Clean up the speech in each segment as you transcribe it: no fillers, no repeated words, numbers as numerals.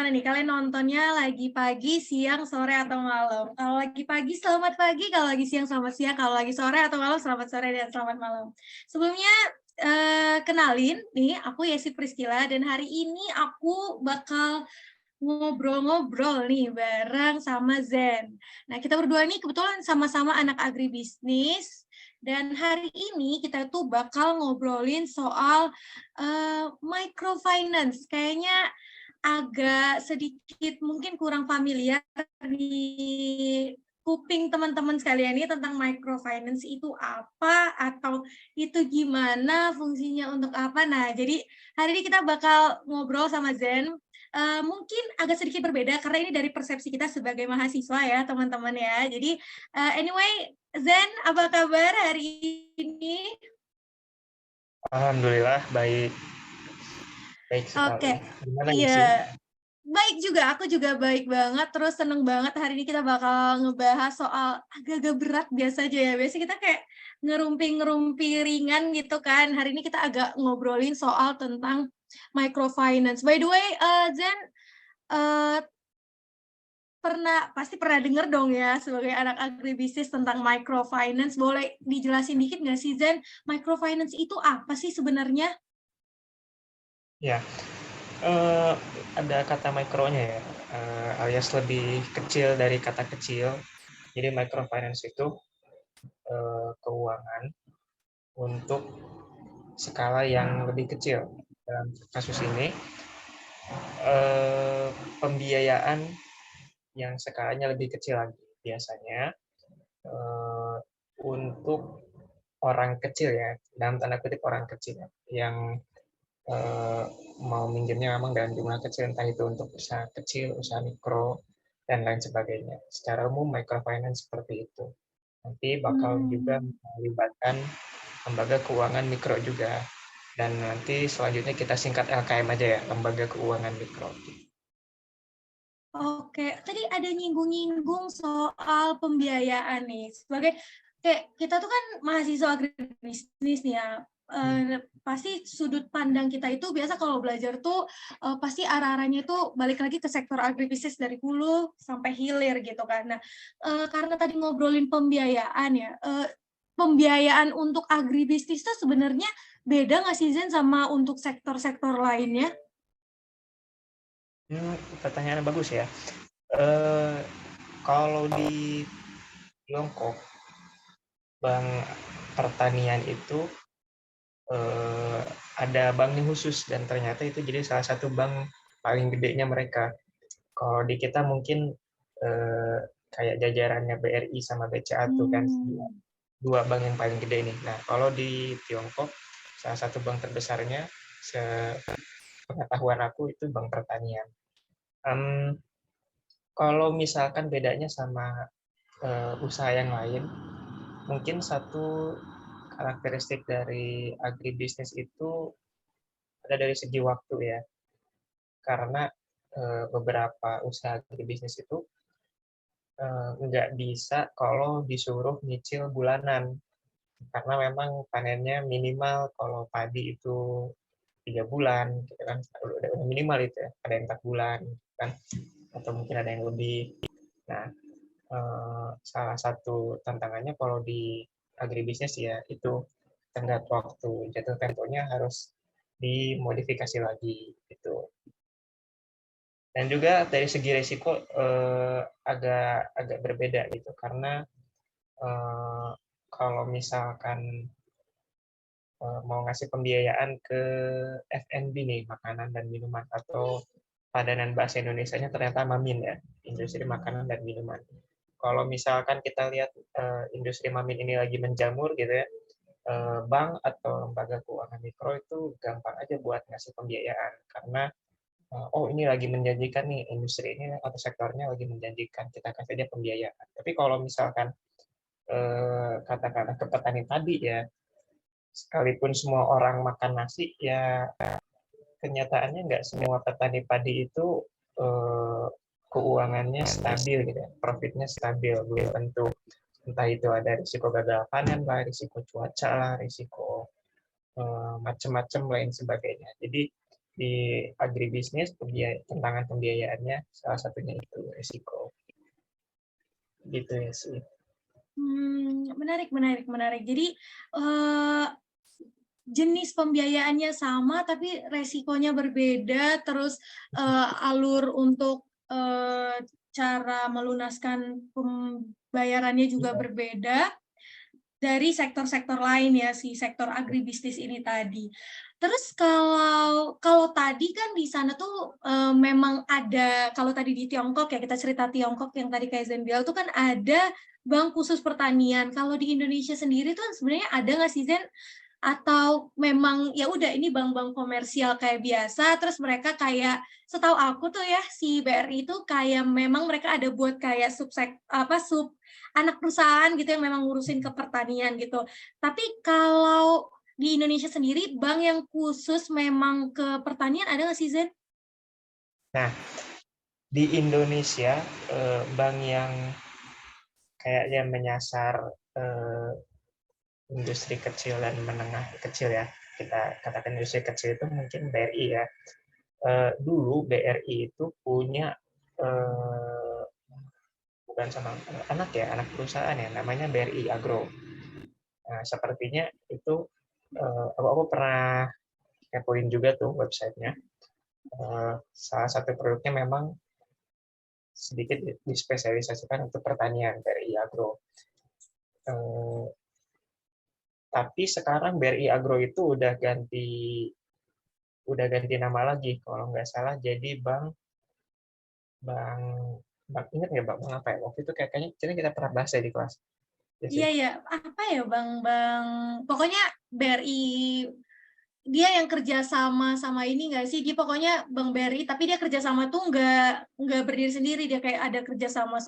gimana nih? Kalian nontonnya lagi pagi, siang, sore, atau malam? Kalau lagi pagi, selamat pagi. Kalau lagi siang, selamat siang. Kalau lagi sore atau malam, selamat sore dan selamat malam. Sebelumnya, kenalin nih, aku Yesi Priscila dan hari ini aku bakal ngobrol-ngobrol nih bareng sama Zen. Nah, kita berdua nih kebetulan sama-sama anak agribisnis dan hari ini kita tuh bakal ngobrolin soal microfinance. Kayaknya agak sedikit mungkin kurang familiar di kuping teman-teman sekalian ini tentang microfinance itu apa atau itu gimana, fungsinya untuk apa. Nah, jadi hari ini kita bakal ngobrol sama Zen. Mungkin agak sedikit berbeda karena ini dari persepsi kita sebagai mahasiswa ya, teman-teman ya. Jadi, anyway, Zen, apa kabar hari ini? Alhamdulillah baik, baik Oke, sekali. Gimana iya. Isi? Baik juga, aku juga baik banget, terus seneng banget hari ini kita bakal ngebahas soal agak-agak berat biasa aja ya, biasanya kita kayak ngerumpi-ngerumpi ringan gitu kan, hari ini kita agak ngobrolin soal tentang microfinance. By the way, Zen, eee, pasti pernah denger dong ya sebagai anak agribisnis tentang microfinance, boleh dijelasin dikit nggak sih Zen, microfinance itu apa sih sebenarnya? Ya, eh, ada kata mikronya ya, alias lebih kecil dari kata kecil. Jadi microfinance itu keuangan untuk skala yang lebih kecil. Dalam kasus ini, eh, pembiayaan yang skalanya lebih kecil lagi. Biasanya eh, untuk orang kecil ya, dalam tanda kutip orang kecil ya, yang eh, mau minjemnya memang dalam jumlah kecil, entah itu untuk usaha kecil, usaha mikro, dan lain sebagainya. Secara umum microfinance seperti itu. Nanti bakal juga Mmm. melibatkan lembaga keuangan mikro juga. Dan nanti selanjutnya kita singkat LKM aja ya, lembaga keuangan mikro. Oke, tadi ada nyinggung-nyinggung soal pembiayaan nih, sebagai kayak kita tuh kan mahasiswa agribisnis nih ya, pasti sudut pandang kita itu biasa kalau belajar tuh, pasti arah-arahnya itu balik lagi ke sektor agribisnis dari hulu sampai hilir gitu kan. Nah, karena tadi ngobrolin pembiayaan ya, pembiayaan untuk agribisnis tuh sebenarnya beda nggak sih Zen sama untuk sektor-sektor lainnya? Pertanyaan bagus ya. Eh, Kalau di Tiongkok, bank pertanian itu eh, ada banknya khusus dan ternyata itu jadi salah satu bank paling gedenya mereka. Kalau di kita mungkin eh, kayak jajarannya BRI sama BCA tuh kan dua, Mmm. dua bank yang paling gede ini. Nah, kalau di Tiongkok salah satu bank terbesarnya sepengetahuan aku itu bank pertanian. Em, Kalau misalkan bedanya sama usaha yang lain, mungkin satu karakteristik dari agribisnis itu ada dari segi waktu ya, karena beberapa usaha agribisnis itu nggak bisa kalau disuruh nyicil bulanan, karena memang panennya minimal kalau padi itu 3 bulan, gitu kan, udah minimal itu ya, ada yang 4 bulan, kan, atau mungkin ada yang lebih. Nah, salah satu tantangannya kalau di agribisnis ya itu tenggat waktu, jatuh temponya harus dimodifikasi lagi gitu. Dan juga dari segi risiko agak agak berbeda gitu, karena eh, kalau misalkan mau ngasih pembiayaan ke F&B nih, makanan dan minuman, atau padanan bahasa Indonesianya ternyata Mamin ya, industri makanan dan minuman. Kalau misalkan kita lihat industri Mamin ini lagi menjamur gitu ya, bank atau lembaga keuangan mikro itu gampang aja buat ngasih pembiayaan, karena oh ini lagi menjanjikan nih, industri ini atau sektornya lagi menjanjikan, kita kasih aja pembiayaan. Tapi kalau misalkan katakanlah ke petani tadi ya, sekalipun semua orang makan nasi ya, kenyataannya nggak semua petani padi itu eh, keuangannya stabil gitu ya, profitnya stabil, belum tentu. Entah itu ada risiko gagal panen lah, risiko cuaca lah, risiko macam-macam lain sebagainya. Jadi di agribisnis, tantangan pembiayaannya salah satunya itu risiko. Gitu ya sih. Menarik, menarik, menarik. Jadi jenis pembiayaannya sama tapi resikonya berbeda, terus alur untuk cara melunaskan pembayarannya juga berbeda dari sektor-sektor lain ya, si sektor agribisnis ini tadi. Terus kalau tadi kan di sana tuh memang ada, kalau tadi di Tiongkok ya, kita cerita Tiongkok yang tadi kayak Zen bilang tuh kan ada bank khusus pertanian. Kalau di Indonesia sendiri tuh sebenarnya ada nggak sih Zen? Atau memang ya udah ini bank-bank komersial kayak biasa, terus mereka kayak, setahu aku tuh ya si BRI itu kayak memang mereka ada buat kayak sub anak perusahaan gitu yang memang ngurusin ke pertanian gitu. Tapi kalau di Indonesia sendiri bank yang khusus memang ke pertanian ada nggak sih Zen? Nah, di Indonesia bank yang kayaknya menyasar industri kecil dan menengah kecil ya, kita katakan industri kecil itu mungkin BRI ya. Dulu BRI itu punya bukan sama anak ya, anak perusahaan ya, namanya BRI Agro. Nah, sepertinya itu aku pernah kepoin juga tuh websitenya. Salah satu produknya memang sedikit dispesialisasikan untuk pertanian BRI Agro. Tapi sekarang BRI Agro itu udah ganti nama lagi kalau nggak salah jadi bank bank ingat nggak bank apa ya waktu itu kayaknya kita pernah bahas ya di kelas. Iya ya, apa ya bang pokoknya BRI dia yang kerja sama ini nggak sih, dia pokoknya Bang BRI tapi dia kerja sama tuh nggak berdiri sendiri, dia kayak ada kerja sama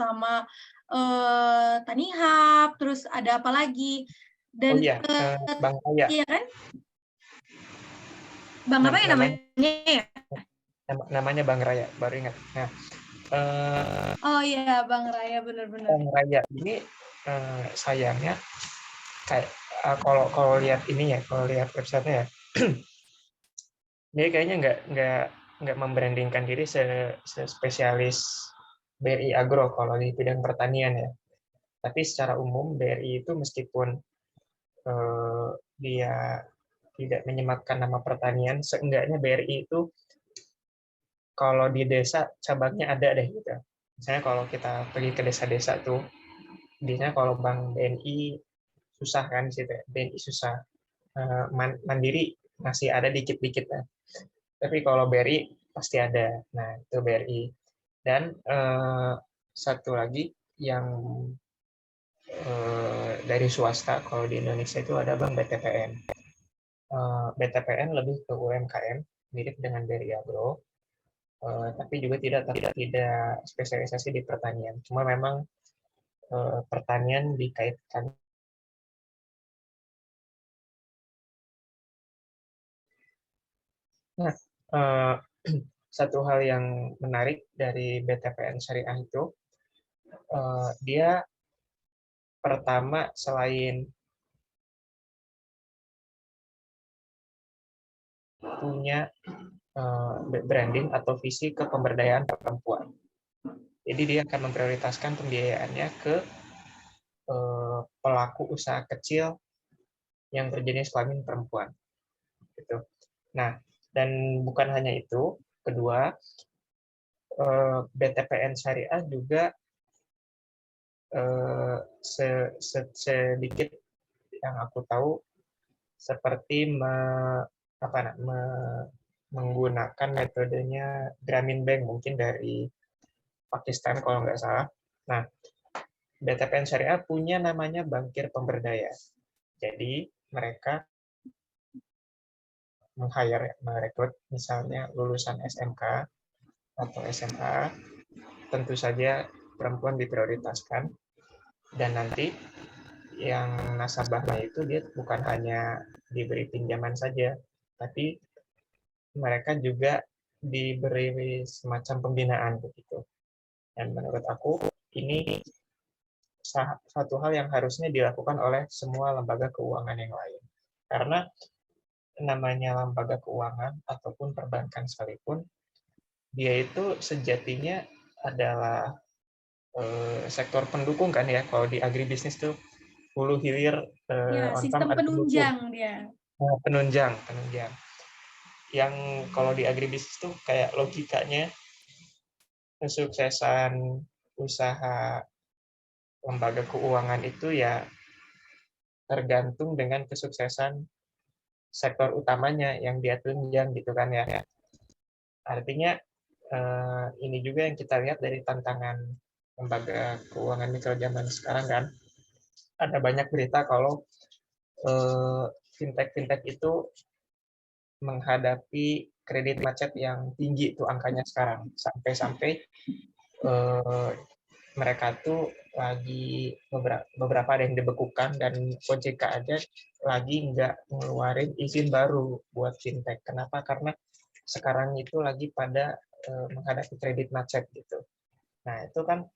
Tanihub, terus ada apa lagi Oh dan iya, Bank Raya. iya kan Bang apa ya Namanya namanya ya? namanya Bank Raya, baru ingat. Nah, Oh iya Bang Raya bener-bener. Bank Raya ini sayangnya kayak kalau lihat ini ya, kalau lihat websitenya ya, dia kayaknya nggak membrandingkan diri spesialis BRI Agro kalau di bidang pertanian ya. Tapi secara umum BRI itu meskipun dia tidak menyematkan nama pertanian, seenggaknya BRI itu kalau di desa cabangnya ada deh gitu. Misalnya kalau kita pergi ke desa-desa tuh, biasanya kalau bank BNI susah kan sih, BNI susah. Mandiri masih ada dikit-dikit lah. Tapi kalau BRI pasti ada. Nah, itu BRI. Dan satu lagi yang dari swasta kalau di Indonesia itu ada Bank BTPN. BTPN lebih ke UMKM, mirip dengan BRI Agro, tapi juga tidak spesialisasi di pertanian. Cuma memang pertanian dikaitkan. Nah, satu hal yang menarik dari BTPN Syariah itu, dia pertama selain punya branding atau visi ke pemberdayaan perempuan. Jadi dia akan memprioritaskan pembiayaannya ke pelaku usaha kecil yang berjenis kelamin perempuan. Gitu. Nah, dan bukan hanya itu, kedua, BTPN Syariah juga sedikit yang aku tahu seperti menggunakan metodenya Grameen Bank mungkin dari Pakistan kalau nggak salah. Nah, BTPN Syariah punya namanya Bankir Pemberdaya. Jadi mereka merekrut misalnya lulusan SMK atau SMA, tentu saja perempuan diprioritaskan, dan nanti yang nasabahnya itu dia bukan hanya diberi pinjaman saja, tapi mereka juga diberi semacam pembinaan begitu. Dan menurut aku ini satu hal yang harusnya dilakukan oleh semua lembaga keuangan yang lain. Karena namanya lembaga keuangan ataupun perbankan sekalipun, dia itu sejatinya adalah sektor pendukung kan ya. Kalau di agribisnis tuh hulu hilir Ya, on farm sistem ada pendukung. penunjang dia. Nah, penunjang. Yang kalau di agribisnis tuh kayak logikanya kesuksesan usaha lembaga keuangan itu ya tergantung dengan kesuksesan sektor utamanya yang dia tunjang gitu kan ya. Artinya ini juga yang kita lihat dari tantangan lembaga keuangan mikro zaman sekarang kan. Ada banyak berita kalau fintech-fintech itu menghadapi kredit macet yang tinggi tuh angkanya sekarang. Sampai-sampai mereka tuh lagi beberapa ada yang dibekukan dan OJK aja lagi nggak ngeluarin izin baru buat fintech. Kenapa? Karena sekarang itu lagi pada menghadapi kredit macet gitu. Nah itu kan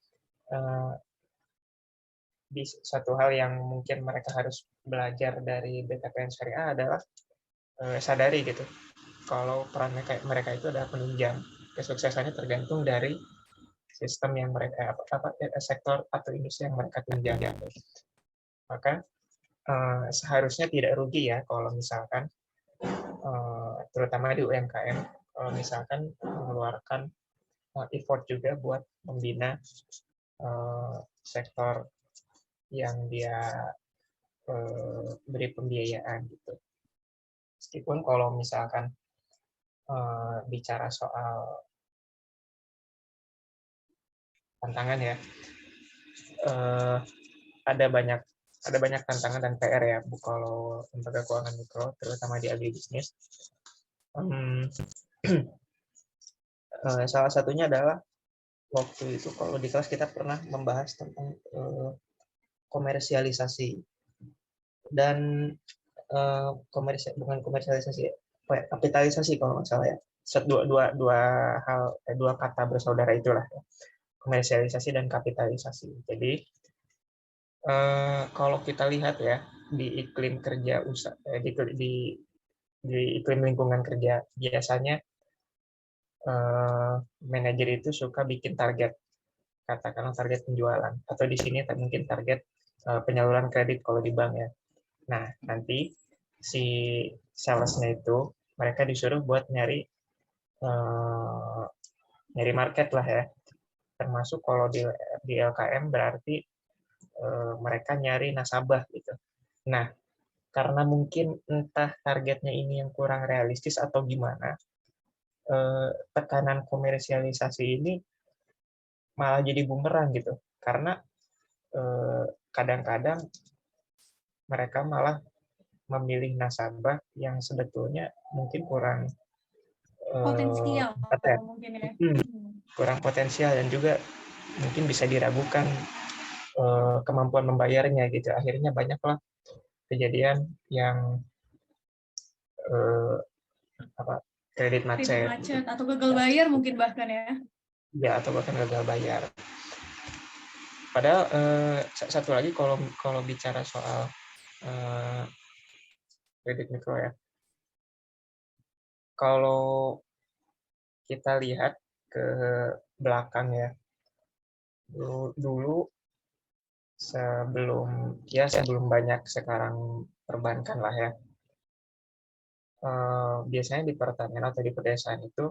di satu hal yang mungkin mereka harus belajar dari BTPN Syariah adalah sadari gitu kalau peran mereka itu adalah penunjang. Kesuksesannya tergantung dari sistem yang mereka sektor atau industri yang mereka tunjang. Maka seharusnya tidak rugi ya kalau misalkan terutama di UMKM kalau misalkan mengeluarkan effort juga buat membina sektor yang dia beri pembiayaan gitu. Meskipun kalau misalkan bicara soal tantangan ya, ada banyak tantangan dan PR ya kalau lembaga keuangan mikro, terutama di agribisnis. Salah satunya adalah waktu itu kalau di kelas kita pernah membahas tentang komersialisasi dan bukan komersialisasi, kapitalisasi kalau nggak salah ya. Dua kata bersaudara itulah ya. Komersialisasi dan kapitalisasi. Jadi kalau kita lihat ya di iklim kerja di iklim lingkungan kerja biasanya manajer itu suka bikin target, katakanlah target penjualan atau di sini mungkin target penyaluran kredit kalau di bank ya. Nah nanti si salesnya itu mereka disuruh buat nyari market lah ya, termasuk kalau di LKM berarti mereka nyari nasabah gitu. Nah karena mungkin entah targetnya ini yang kurang realistis atau gimana, tekanan komersialisasi ini malah jadi bumerang gitu. Karena kadang-kadang mereka malah memilih nasabah yang sebetulnya mungkin kurang Potensial ya, mungkin ya. kurang potensial dan juga mungkin bisa diragukan kemampuan membayarnya gitu. Akhirnya banyaklah kejadian yang kredit macet atau gagal bayar mungkin bahkan ya atau bahkan gagal bayar. Padahal satu lagi kalau bicara soal kredit mikro ya, kalau kita lihat ke belakang ya, dulu sebelum banyak sekarang perbankan lah ya, biasanya di pertanian atau di pedesaan itu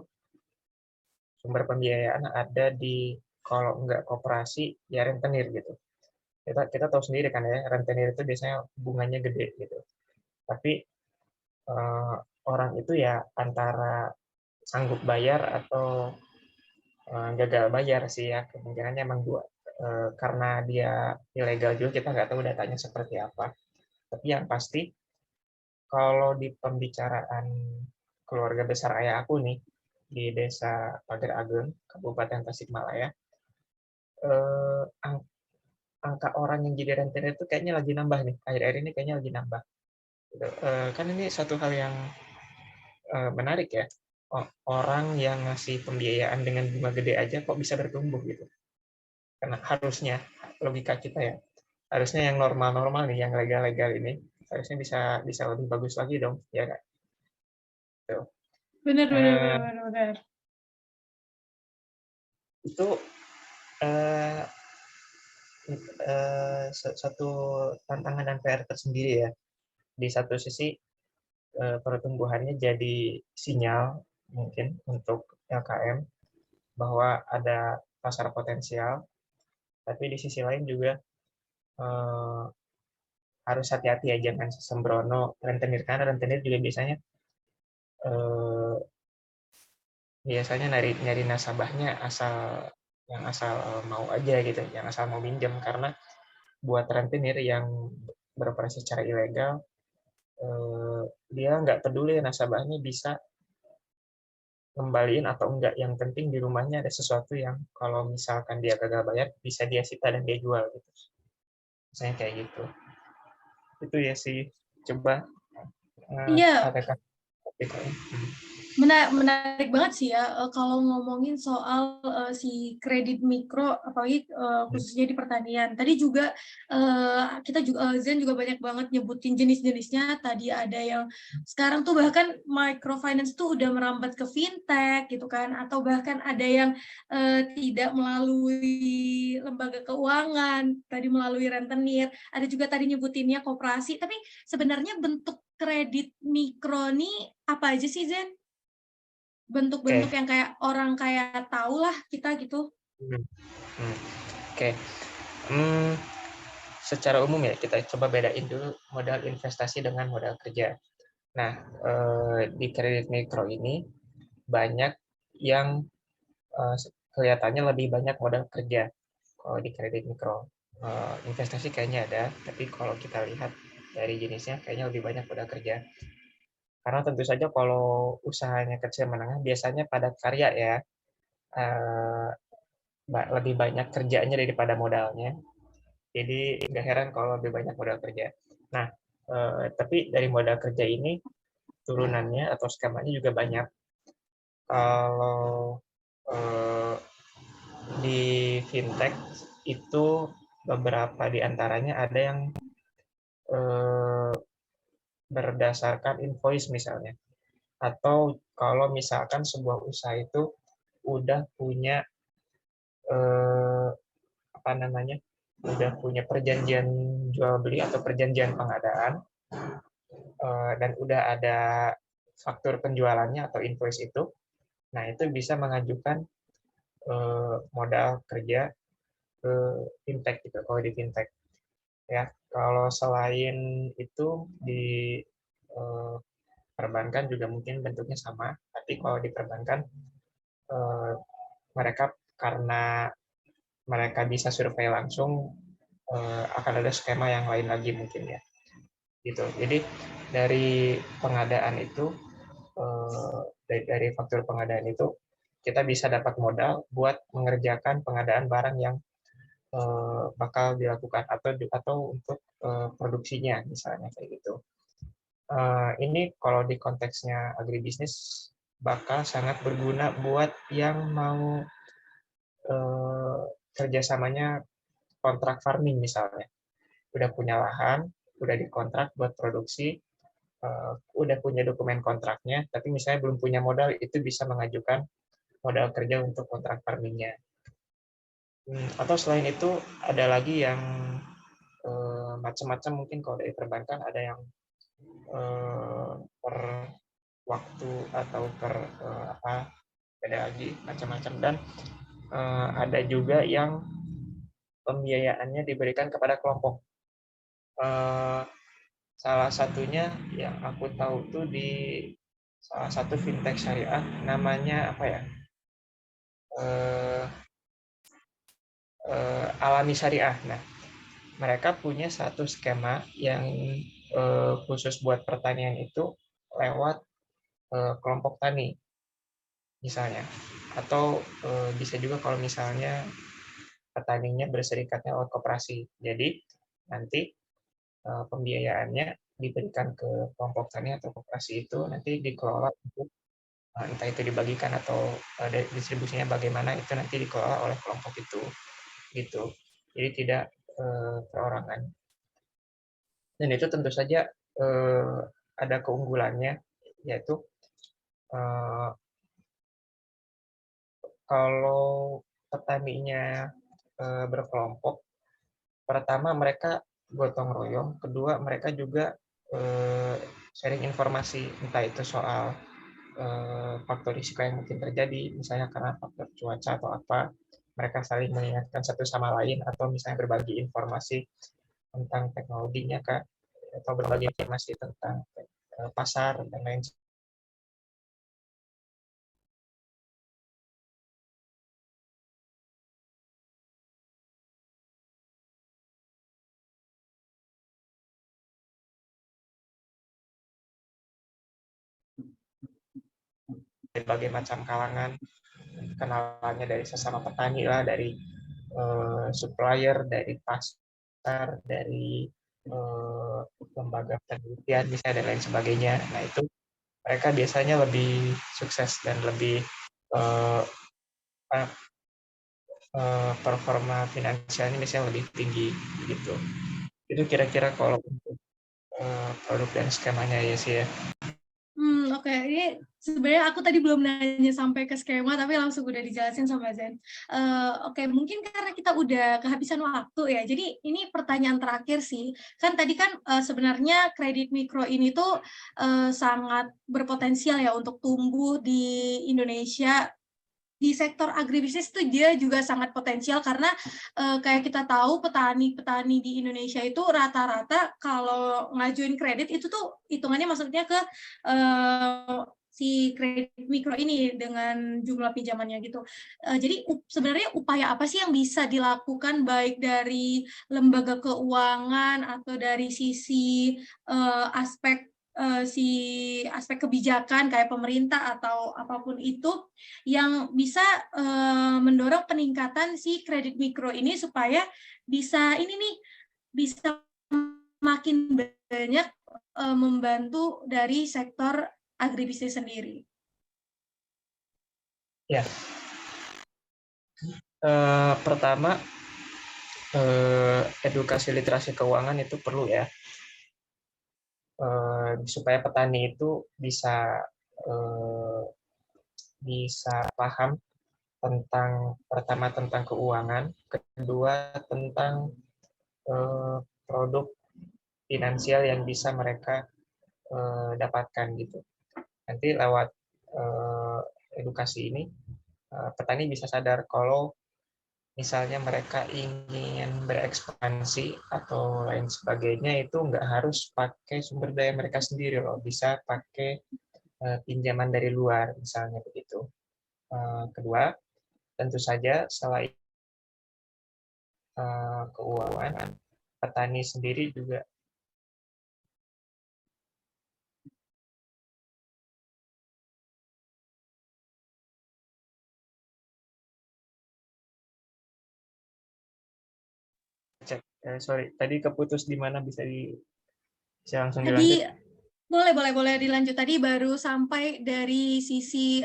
sumber pembiayaan ada di, kalau nggak koperasi ya rentenir gitu. Kita tahu sendiri kan ya, rentenir itu biasanya bunganya gede gitu. Tapi orang itu ya antara sanggup bayar atau gagal bayar sih ya, kemungkinannya emang dua. Karena dia ilegal juga, kita nggak tahu datanya seperti apa. Tapi yang pasti kalau di pembicaraan keluarga besar ayah aku nih di desa Pagar Ageng, Kabupaten Tasikmalaya, angka orang yang jadi rentenir itu kayaknya lagi nambah nih, akhir-akhir ini kayaknya lagi nambah. Kan ini satu hal yang menarik ya, orang yang ngasih pembiayaan dengan bunga gede aja kok bisa bertumbuh gitu. Karena harusnya logika kita ya, harusnya yang normal-normal nih, yang legal-legal ini harusnya bisa lebih bagus lagi dong, ya kan? gitu. Benar, benar, Eh, benar, benar, benar. itu eh, satu tantangan dan PR tersendiri ya. Di satu sisi pertumbuhannya jadi sinyal mungkin untuk LKM bahwa ada pasar potensial, tapi di sisi lain juga eh, harus hati-hati ya, jangan sembrono rentenir, karena rentenir juga biasanya eh, nyari nyari nasabahnya asal mau aja gitu, yang asal mau minjem, karena buat rentenir yang beroperasi secara ilegal, eh, dia nggak peduli nasabahnya bisa kembaliin atau enggak, yang penting di rumahnya ada sesuatu yang kalau misalkan dia gagal bayar bisa dia sita dan dia jual gitu, misalnya kayak gitu. Itu ya sih, coba Iya, adakah topiknya. menarik banget sih ya, kalau ngomongin soal si kredit mikro, apalagi khususnya di pertanian. Tadi juga kita juga Zen juga banyak banget nyebutin jenis-jenisnya. Tadi ada yang sekarang tuh bahkan microfinance tuh udah merambat ke fintech gitu kan, atau bahkan ada yang tidak melalui lembaga keuangan, tadi melalui rentenir. Ada juga tadi nyebutinnya koperasi. Tapi sebenarnya bentuk kredit mikro nih apa aja sih, Zen? Bentuk-bentuk Oke. yang kayak orang kayak tahu lah kita gitu. Hmm. Hmm. Oke. Hmm, secara umum ya kita coba bedain dulu modal investasi dengan modal kerja. Nah, di kredit mikro ini banyak yang kelihatannya lebih banyak modal kerja kalau di kredit mikro. Investasi kayaknya ada, tapi kalau kita lihat dari jenisnya kayaknya lebih banyak modal kerja. Karena tentu saja kalau usahanya kecil menengah biasanya padat karya ya, eh, lebih banyak kerjanya daripada modalnya. Jadi nggak heran kalau lebih banyak modal kerja. Nah, tapi dari modal kerja ini turunannya atau skemanya juga banyak. Kalau eh, di fintech itu beberapa di antaranya ada yang eh, berdasarkan invoice misalnya. Atau kalau misalkan sebuah usaha itu udah punya eh, apa namanya, udah punya perjanjian jual beli atau perjanjian pengadaan, dan udah ada faktur penjualannya atau invoice itu, nah itu bisa mengajukan modal kerja ke fintech gitu, kalau di fintech ya. Kalau selain itu di eh, perbankan juga mungkin bentuknya sama, tapi kalau di perbankan eh, mereka karena mereka bisa survei langsung, akan ada skema yang lain lagi mungkin ya gitu. Jadi dari pengadaan itu, dari faktur pengadaan itu kita bisa dapat modal buat mengerjakan pengadaan barang yang bakal dilakukan atau untuk produksinya misalnya kayak gitu. Ini kalau di konteksnya agribisnis bakal sangat berguna buat yang mau eh, kerjasamanya kontrak farming misalnya. Udah punya lahan, udah dikontrak buat produksi, udah punya dokumen kontraknya, tapi misalnya belum punya modal, itu bisa mengajukan modal kerja untuk kontrak farmingnya. Atau selain itu ada lagi yang macam-macam, mungkin kalau dari perbankan ada yang per waktu atau per apa, beda lagi macam-macam, dan ada juga yang pembiayaannya diberikan kepada kelompok. Eh, Salah satunya yang aku tahu tuh di salah satu fintech syariah, namanya apa ya? Eh, Alami Syariah. Nah, mereka punya satu skema yang khusus buat pertanian itu lewat kelompok tani misalnya, atau bisa juga kalau misalnya petaninya berserikatnya lewat koperasi. Jadi nanti pembiayaannya diberikan ke kelompok tani atau koperasi, itu nanti dikelola untuk entah itu dibagikan atau distribusinya bagaimana, itu nanti dikelola oleh kelompok itu gitu. Jadi tidak perorangan. Dan itu tentu saja ada keunggulannya, yaitu Eh, Kalau petaninya berkelompok, pertama mereka gotong royong, kedua mereka juga sharing informasi, entah itu soal faktor risiko yang mungkin terjadi, misalnya karena faktor cuaca atau apa, mereka saling mengingatkan satu sama lain, atau misalnya berbagi informasi tentang teknologinya, Kak, atau berbagi informasi tentang pasar dan lain berbagai macam kalangan, kenalannya dari sesama petani lah, dari supplier, dari pasar, dari lembaga penelitian misalnya dan lain sebagainya. Nah itu mereka biasanya lebih sukses dan lebih uh, performa finansialnya misalnya lebih tinggi gitu. Itu kira-kira kalau untuk produk dan skemanya ya sih ya. Oke. Ini sebenarnya aku tadi belum nanya sampai ke skema, tapi langsung udah dijelasin sama Zen. Oke, mungkin karena kita udah kehabisan waktu ya, jadi ini pertanyaan terakhir sih. Kan tadi kan sebenarnya kredit mikro ini tuh sangat berpotensial ya untuk tumbuh di Indonesia. Di sektor agribisnis tuh dia juga sangat potensial karena kayak kita tahu petani-petani di Indonesia itu rata-rata kalau ngajuin kredit itu tuh hitungannya maksudnya ke si kredit mikro ini dengan jumlah pinjamannya gitu. Jadi sebenarnya upaya apa sih yang bisa dilakukan baik dari lembaga keuangan atau dari sisi aspek aspek kebijakan kayak pemerintah atau apapun itu yang bisa mendorong peningkatan si kredit mikro ini supaya bisa ini nih bisa makin banyak membantu dari sektor agribisnis sendiri. Ya, pertama edukasi literasi keuangan itu perlu ya, supaya petani itu bisa paham tentang, pertama tentang keuangan, kedua tentang produk finansial yang bisa mereka dapatkan gitu. Nanti lewat edukasi ini petani bisa sadar kalau misalnya mereka ingin berekspansi atau lain sebagainya, itu nggak harus pakai sumber daya mereka sendiri loh, bisa pakai pinjaman dari luar misalnya begitu. Kedua, tentu saja selain keuangan, petani sendiri juga cek. Sorry, tadi keputus di mana, bisa langsung dilanjut? Tadi boleh dilanjut. Tadi baru sampai dari sisi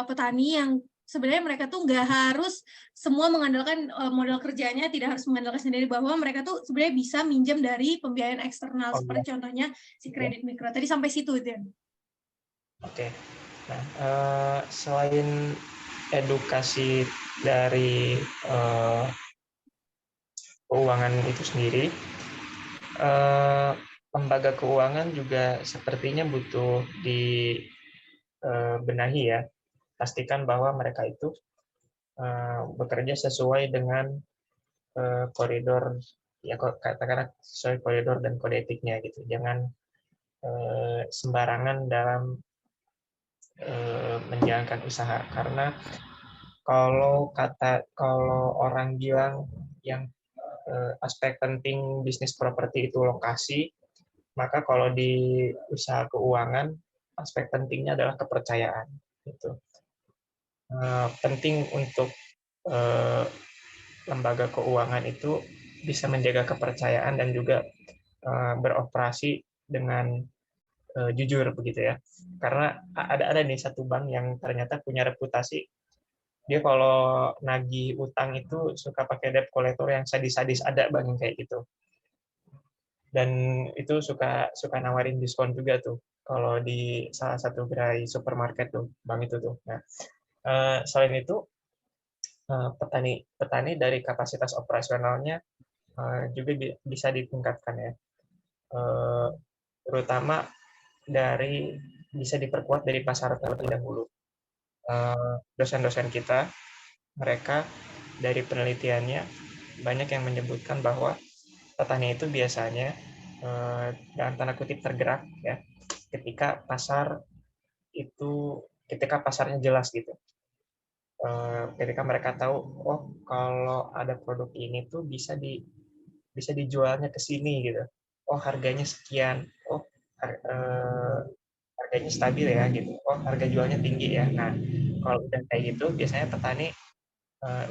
petani yang sebenarnya mereka tuh nggak harus semua mengandalkan modal kerjanya, tidak harus mengandalkan sendiri, bahwa mereka tuh sebenarnya bisa minjem dari pembiayaan eksternal Oh iya. seperti contohnya si Ya. kredit mikro. Tadi sampai situ Dan. Oke. Nah, selain edukasi dari keuangan itu sendiri, lembaga keuangan juga sepertinya butuh dibenahi ya. Pastikan bahwa mereka itu bekerja sesuai dengan koridor, ya katakanlah sesuai koridor dan kode etiknya gitu. Jangan sembarangan dalam menjalankan usaha, karena kalau orang bilang yang aspek penting bisnis properti itu lokasi, maka kalau di usaha keuangan aspek pentingnya adalah kepercayaan. Gitu. Penting untuk lembaga keuangan itu bisa menjaga kepercayaan dan juga beroperasi dengan jujur begitu ya. Karena ada nih satu bank yang ternyata punya reputasi, dia kalau nagih utang itu suka pakai debt collector yang sadis-sadis, ada bank yang kayak gitu. Dan itu suka nawarin diskon juga tuh kalau di salah satu gerai supermarket tuh, bank itu tuh. Nah, selain itu petani dari kapasitas operasionalnya juga bisa ditingkatkan ya, terutama bisa diperkuat dari pasar terlebih dahulu. Dosen-dosen kita, mereka dari penelitiannya banyak yang menyebutkan bahwa petani itu biasanya dalam tanda kutip tergerak ya ketika ketika pasarnya jelas gitu. Ketika mereka tahu, oh kalau ada produk ini tuh bisa dijualnya ke sini gitu. Oh harganya sekian. Oh harganya stabil ya gitu. Oh harga jualnya tinggi ya. Nah kalau udah kayak gitu, biasanya petani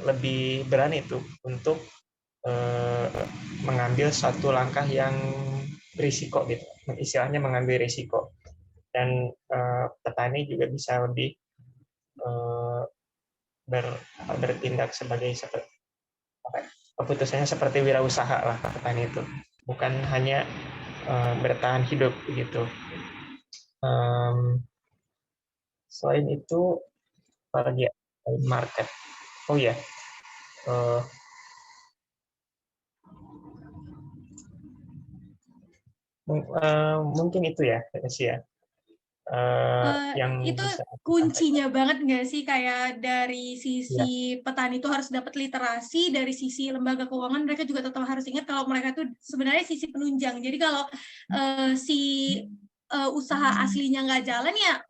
lebih berani tuh untuk mengambil suatu langkah yang berisiko gitu. Istilahnya mengambil risiko. Dan petani juga bisa lebih uh, bertindak sebagai keputusannya seperti wirausaha lah petani itu, bukan hanya bertahan hidup gitu. Selain itu apalagi ya, market. Oh ya, mungkin itu ya sih ya, yang Itu bisa aku sampaikan. kuncinya banget nggak sih, kayak dari Ya, sisi petani itu harus dapat literasi, dari sisi lembaga keuangan mereka juga tetap harus ingat kalau mereka itu sebenarnya sisi penunjang. Jadi kalau si usaha aslinya nggak jalan ya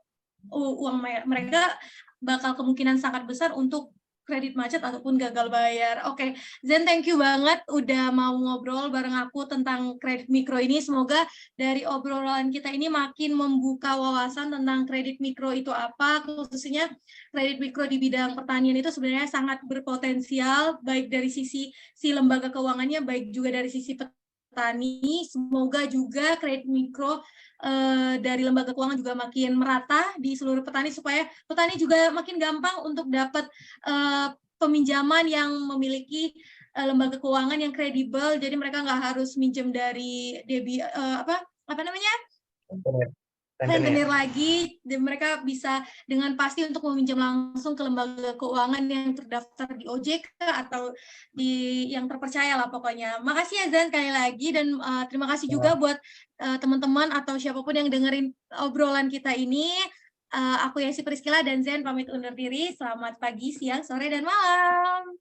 uang mereka bakal kemungkinan sangat besar untuk kredit macet ataupun gagal bayar. Oke, Zen, thank you banget udah mau ngobrol bareng aku tentang kredit mikro ini. Semoga dari obrolan kita ini makin membuka wawasan tentang kredit mikro itu apa, khususnya kredit mikro di bidang pertanian itu sebenarnya sangat berpotensial, baik dari sisi si lembaga keuangannya, baik juga dari sisi petani. Semoga juga kredit mikro dari lembaga keuangan juga makin merata di seluruh petani, supaya petani juga makin gampang untuk dapat peminjaman yang memiliki lembaga keuangan yang kredibel. Jadi mereka nggak harus minjem dari apa namanya rentenir lagi, dan mereka bisa dengan pasti untuk meminjam langsung ke lembaga keuangan yang terdaftar di OJK atau di yang terpercaya lah pokoknya. Makasih ya Zan sekali lagi, dan terima kasih juga buat teman-teman atau siapapun yang dengerin obrolan kita ini. Aku Yesi Priscila dan Zen pamit undur diri. Selamat pagi, siang, sore, dan malam.